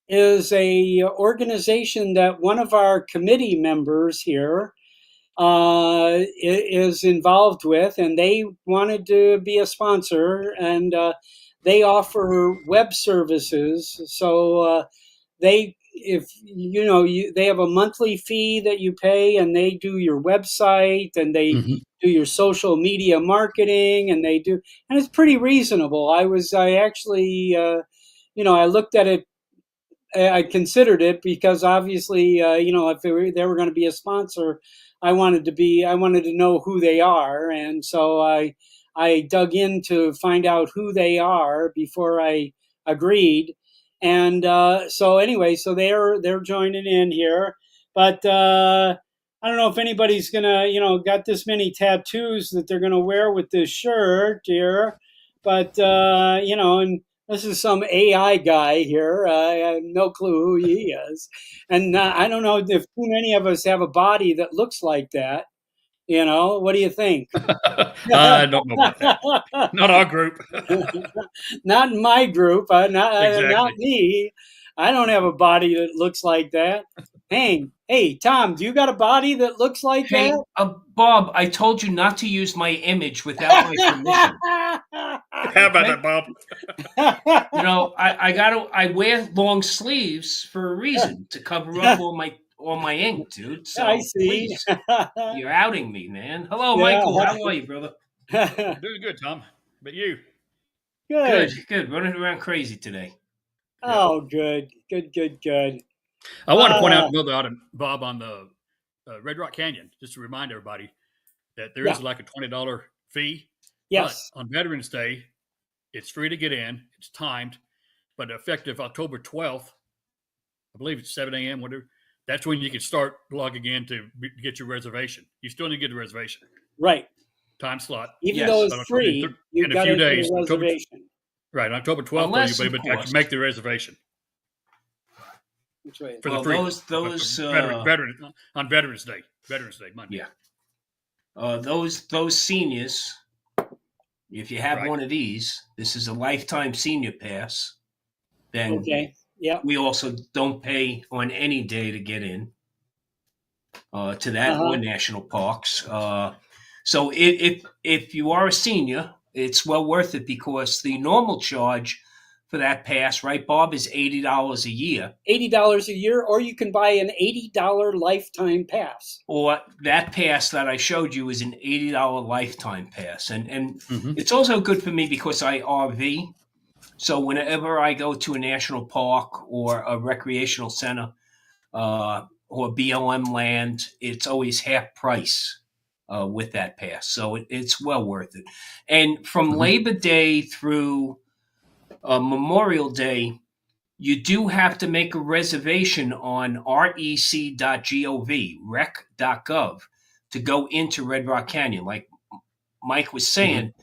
is a organization that one of our committee members here is involved with, and they wanted to be a sponsor, and they offer web services. So they have a monthly fee that you pay, and they do your website, and they do your social media marketing, and it's pretty reasonable. I actually I looked at it. I considered it because obviously, if they were going to be a sponsor, I wanted to know who they are, and so I dug in to find out who they are before I agreed, and so anyway, so they're joining in here, but I don't know if anybody's gonna, got this many tattoos that they're gonna wear with this shirt here, but and this is some AI guy here. I have no clue who he is, and I don't know if too many of us have a body that looks like that. What do you think? I don't know about that. Not our group. Not in my group. Not Exactly. me. I don't have a body that looks like that. Hey, Tom, do you got a body that looks like Hey, that? Bob, I told you not to use my image without my permission. How about that, Bob? I wear long sleeves for a reason, to cover up all my ink, dude. So I see. please, you're outing me, man. Hello, Yeah. Michael. How are you, brother? Doing good, Tom. But you? Good. Good. Running around crazy today. Oh, good. I want to point out another item, Bob, on the Red Rock Canyon, just to remind everybody that there is like a $20 fee. Yes. But on Veterans Day, it's free to get in. It's timed, but effective October 12th, I believe it's 7 a.m., whatever. That's when you can start logging in to get your reservation. You still need to get a reservation. Right. Time slot. Even though it's free, you've got to get a reservation. Right. On October 12th, you'll be able to actually make the reservation. Which way? For the free. On Veterans Day. Veterans Day, Monday. Yeah. Those seniors, if you have one of these, this is a lifetime senior pass. Then we also don't pay on any day to get in to that or national parks. So if you are a senior, it's well worth it, because the normal charge for that pass, right, Bob, is $80 a year. $80 a year, or you can buy an $80 lifetime pass. Or that pass that I showed you is an $80 lifetime pass. And it's also good for me because I RV. So whenever I go to a national park or a recreational center or BLM land, it's always half price with that pass. So it's well worth it. And from Labor Day through Memorial Day, you do have to make a reservation on rec.gov, rec.gov, to go into Red Rock Canyon. Like Mike was saying,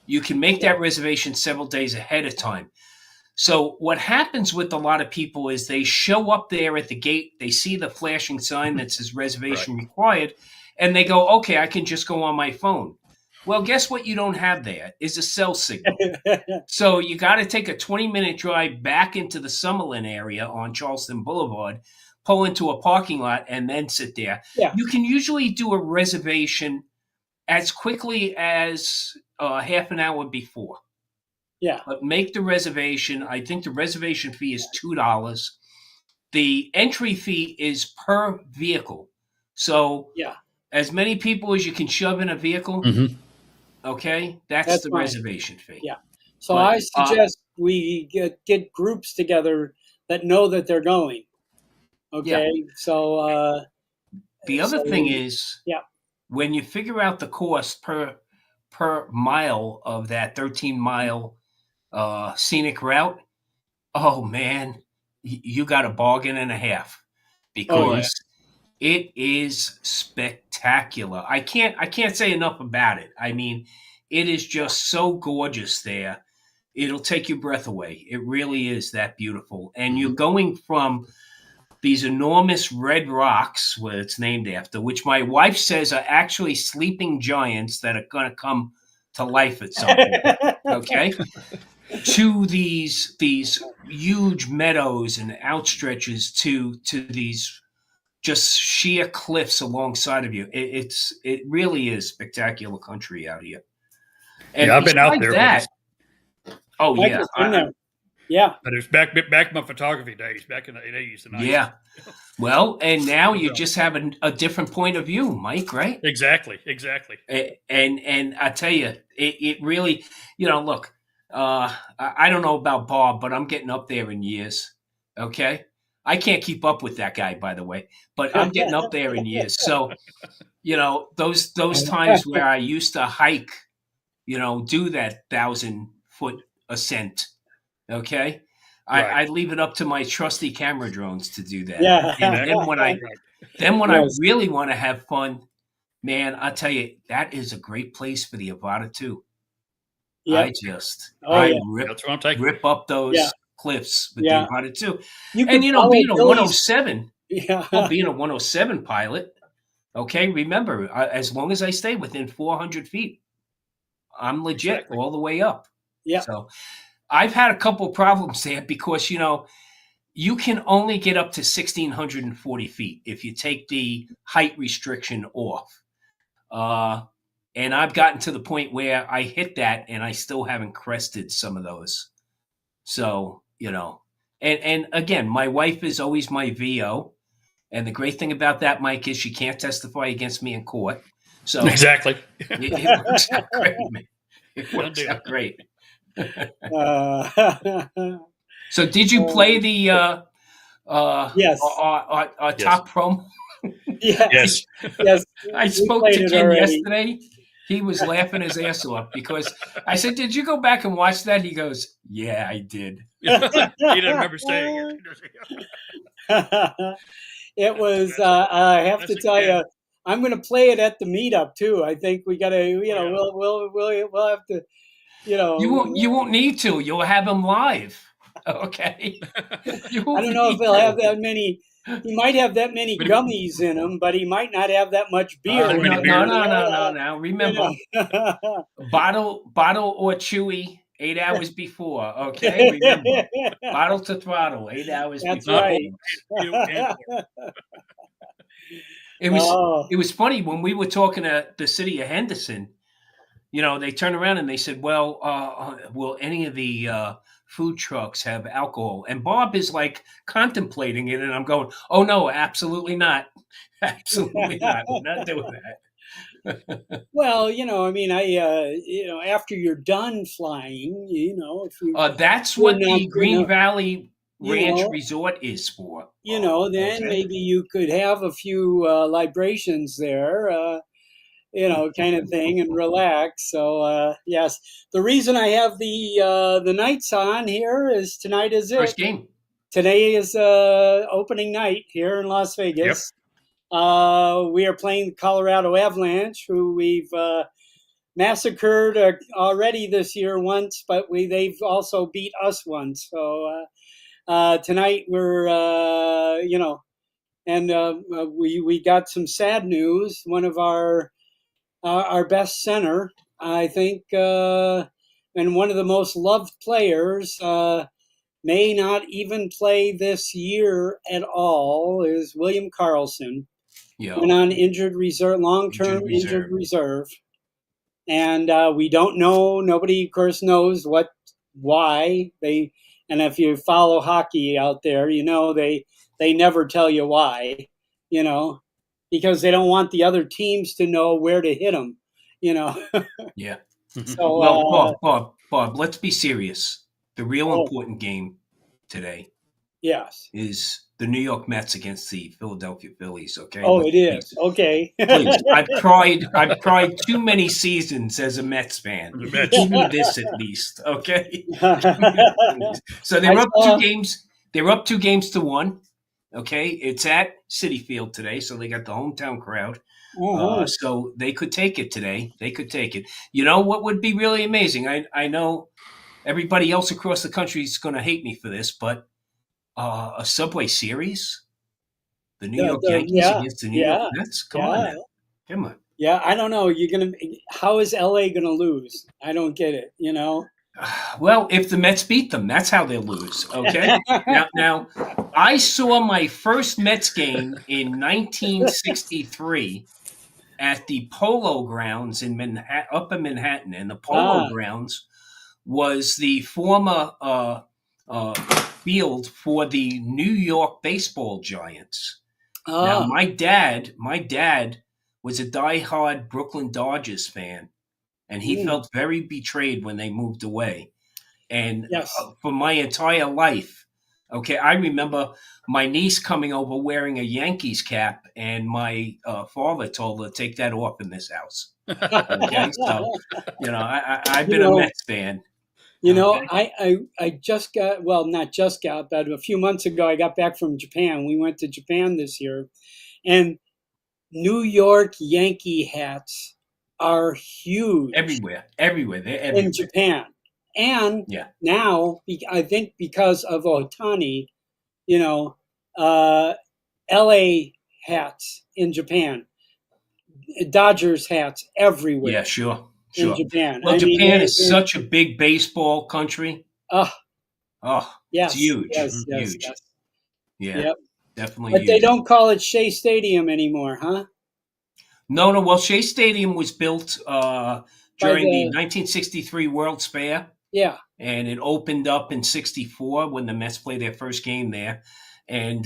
you can make that reservation several days ahead of time. So what happens with a lot of people is they show up there at the gate, they see the flashing sign that says reservation required, and they go, okay, I can just go on my phone. Well, guess what you don't have there is a cell signal. So you got to take a 20-minute drive back into the Summerlin area on Charleston Boulevard, pull into a parking lot, and then sit there. Yeah. You can usually do a reservation as quickly as half an hour before. Yeah. But make the reservation. I think the reservation fee is $2. The entry fee is per vehicle. So as many people as you can shove in a vehicle, okay, that's the reservation fee. Yeah. So I suggest we get groups together that know that they're going. Okay. Yeah. So the other thing is, when you figure out the cost per mile of that 13-mile scenic route, oh man, you got a bargain and a half, because it is spectacular. I can't say enough about it. I mean, it is just so gorgeous there. It'll take your breath away. It really is that beautiful. And you're going from these enormous red rocks, where it's named after, which my wife says are actually sleeping giants that are going to come to life at some point. Okay. To these huge meadows and outstretches to these just sheer cliffs alongside of you. It really is spectacular country out here. And I've been out there. Yeah. But it's back in my photography days, back in the 80s and 90s. Yeah. Well, and now you just have a different point of view, Mike, right? Exactly. And I tell you, it really, look, I don't know about Bob, but I'm getting up there in years. Okay. I can't keep up with that guy, by the way, but I'm getting up there in years. So, those times where I used to hike, do that 1,000-foot ascent. Okay. I leave it up to my trusty camera drones to do that. Yeah. And then when I Yes. really want to have fun, man, I'll tell you, that is a great place for the Avada too. Yep. I That's what I'm taking. rip up those Yeah. cliffs with Yeah. the Avada too. You And could follow being a Billy's. 107, Yeah. being a 107 pilot, okay, remember, as long as I stay within 400 feet, I'm legit Exactly. all the way up. Yeah. So I've had a couple problems there because, you can only get up to 1,640 feet if you take the height restriction off. And I've gotten to the point where I hit that and I still haven't crested some of those. So, and again, my wife is always my VO. And the great thing about that, Mike, is she can't testify against me in court. So Exactly. it works out great, man. It works out great. So did you play the yes. our top promo? Yes. Yes. Yes. I spoke played to it Ken already. yesterday. He was laughing his ass off because I said, "Did you go back and watch that?" He goes, "Yeah, I did." He didn't remember saying it. does he? It was. I have to That's tell again. you, I'm going to play it at the meetup too. I think we got to. yeah. We'll have to. You won't need to. You'll have him live. Okay. I don't know if he'll have that many. He might have that many gummies in him, but he might not have that much beer. Too in many him. beers. No. Remember, bottle or chewy 8 hours before. Okay, remember, bottle to throttle 8 hours That's before. right. It was funny when we were talking to the city of Henderson. They turned around and they said, "Well, will any of the food trucks have alcohol?" And Bob is like contemplating it, and I'm going, "Oh no, absolutely not, absolutely not. We're not doing that." Well, after you're done flying, if you that's what the Green Valley Ranch Resort is for. Then maybe you could have a few libations there. Kind of thing, and relax. So yes, the reason I have the nights on here is tonight is it. First game. Today is opening night here in Las Vegas. Yep. We are playing the Colorado Avalanche, who we've massacred already this year once, but they've also beat us once. So tonight we're we got some sad news. One of our best center, I think, and one of the most loved players, may not even play this year at all, is William Karlsson. Went on injured reserve, long-term injured reserve. And we don't know, nobody, of course, knows why. And if you follow hockey out there, they never tell you why, because they don't want the other teams to know where to hit them, Yeah. So, well, Bob, let's be serious. The real important game today, yes, is the New York Mets against the Philadelphia Phillies. Okay. It is. Okay. Please, I've cried too many seasons as a Mets fan. Give me this at least, okay? So they're up 2 games. They're up 2 games to 1. Okay, it's at Citi Field today, so they got the hometown crowd. So they could take it today. They could take it. You know what would be really amazing? I know everybody else across the country is going to hate me for this, but a Subway Series, the New York Yankees against the New York Mets. Come on. Yeah, I don't know. How is LA going to lose? I don't get it. Well, if the Mets beat them, that's how they'll lose. Okay. now, I saw my first Mets game in 1963 at the Polo Grounds in up in Manhattan, and the Polo Grounds was the former field for the New York baseball Giants. Now, my dad was a diehard Brooklyn Dodgers fan, and he felt very betrayed when they moved away. And for my entire life, okay, I remember my niece coming over wearing a Yankees cap, and my father told her, "Take that off in this house." Okay, so I've been a Mets fan. You know, Okay. I just got, well, not just got, but a few months ago, I got back from Japan. We went to Japan this year, and New York Yankee hats are huge Everywhere. They're in everywhere. Japan. And Yeah. now, I think because of Otani, you know, LA hats in Japan, Dodgers hats everywhere Yeah, sure. in Sure. Japan. Well, I mean, Japan is such a big baseball country. oh, Oh, it's yes, huge. yes, yes, Huge. yes. Yeah. Yep. Definitely But they huge. don't call it Shea Stadium anymore, huh? No. Well, Shea Stadium was built By during the the, 1963 World's Fair, yeah. and it opened up in '64 when the Mets played their first game there, and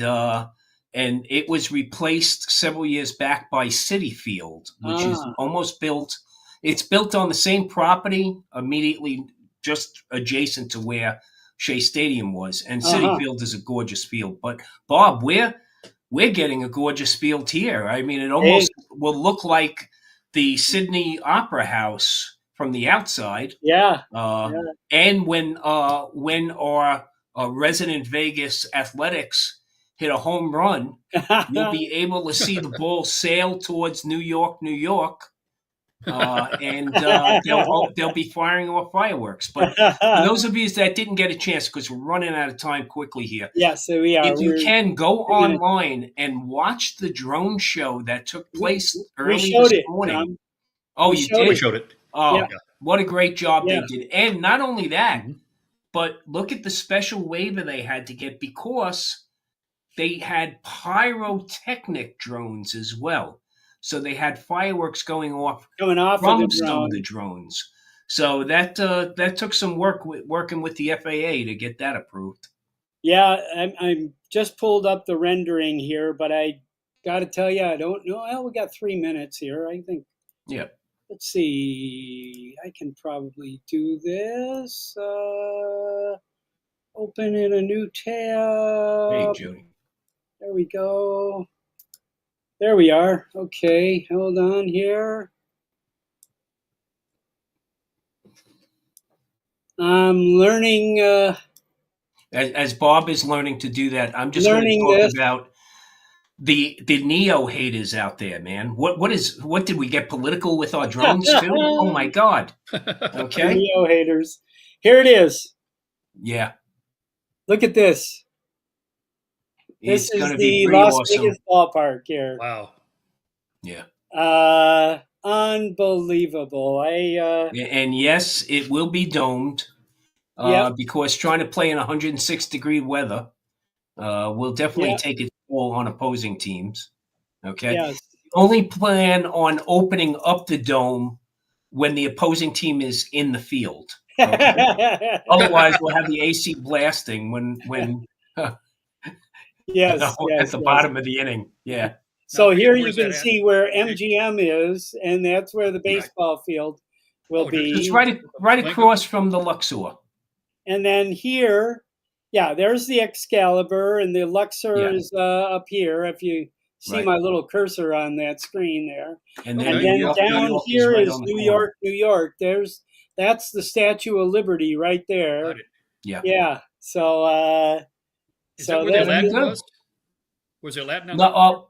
it was replaced several years back by Citi Field, which is Ah, almost built. It's built on the same property immediately just adjacent to where Shea Stadium was, and Citi uh-huh. Field is a gorgeous field. But Bob, we're getting a gorgeous field here. I mean, it Hey, almost will look like the Sydney Opera House from the outside. yeah. Uh, Yeah. and when our resident Vegas Athletics hit a home run, you'll be able to see the ball sail towards New York, New York, and they'll be firing off fireworks. But for those of you that didn't get a chance, because we're running out of time quickly here, Yes, so we are. if you We're can go 2 minutes. online and watch the drone show that took place We early showed this it, morning. Tom. Oh, We you showed We did? it. showed it. Yeah, Oh, Yeah. what a great job yeah. they did. And not only that, hmm but look at the special waiver they had to get because they had pyrotechnic drones as well. So they had fireworks going off Coming off of the from some of the drone. drones. So that took some work working with the FAA to get that approved. Yeah, I'm just pulled up the rendering here, but I got to tell you, I don't know. Well, we got 3 minutes here. I think. Yeah. Let's see. I can probably do this. Open in a new Hey, tab. Jody. There we go. There we are. Okay, hold on here. I'm learning As Bob is learning to do that, I'm just going to learning talk this. about the neo haters out there, man. What did we get political with our drones too? Oh my The god. Okay. Neo haters. Here it is. Yeah, Look at this. This it's going is to be the pretty Las Vegas awesome. ballpark here. Wow. Yeah. Unbelievable. And yes, it will be domed Yep, because trying to play in 106-degree weather will definitely yep, take its toll on opposing teams. Okay. yes. Only plan on opening up the dome when the opposing team is in the field. Okay. Otherwise, we'll have the AC blasting when Yes, at yes, the yes. bottom of the inning. Yeah. Now, So here you where's that can at? see where MGM is, and that's where the Right. baseball field will Oh, just It's be. right Lincoln? across from the Luxor. And then here, yeah, there's the Excalibur, and the Luxor Yeah. is up here. If you see Right. my little cursor on that screen there, And Okay. then and New then York, down is here right is on the New corner. York, New York. That's the Statue of Liberty right there. Got it. Yeah. Yeah. So Is so that where the that's Very Aladdin good. was? Was there Aladdin on No, that part?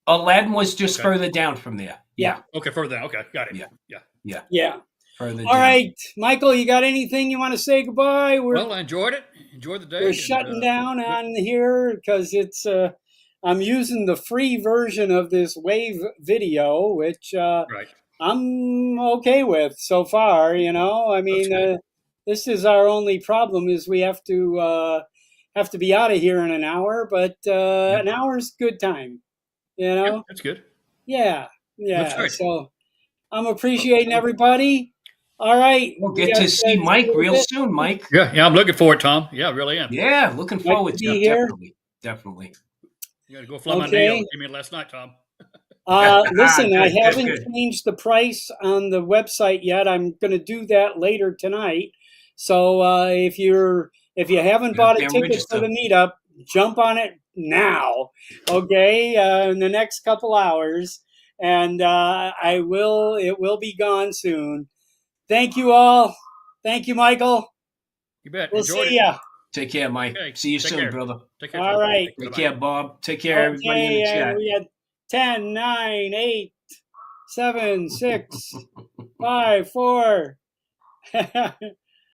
Aladdin was just Okay. further down from there. Yeah. Okay, further down. Okay, got it. Yeah. Yeah. Yeah. yeah. Further All down. right, Michael, you got anything you want to say goodbye? Well, I enjoyed it. Enjoyed the day. We're and, shutting down good. on here because it's I'm using the free version of this wave video, which Right. I'm okay with so far. I That's mean, good. this is our only problem is we have to be out of here in an hour, but an hour's good time. Yep, that's good. Yeah, That's yeah. right. So I'm appreciating everybody. All right, We'll we get got to see Mike see real it. soon, Mike. Yeah, I'm looking for it, Tom. Yeah, I really am. Yeah, looking Mike forward to to be it. here. Definitely. You got to go fly my Okay. nails. Give me it last night, Tom. Listen, I Good, good, haven't good. changed the price on the website yet. I'm going to do that later tonight. So if you haven't bought a Damn ticket for register. the meetup, jump on it now. Okay, in the next couple hours, and it will be gone soon. Thank you all. Thank you, Michael. You bet. We'll Enjoyed see it. ya. Take care, Mike. Okay. See you Take soon, care. brother. Take care. All Sean. right. Take Bye-bye. care, Bob. Take care, everybody in the Okay, chat. and we had 10, 9, 8, 7, 6, 5, 4.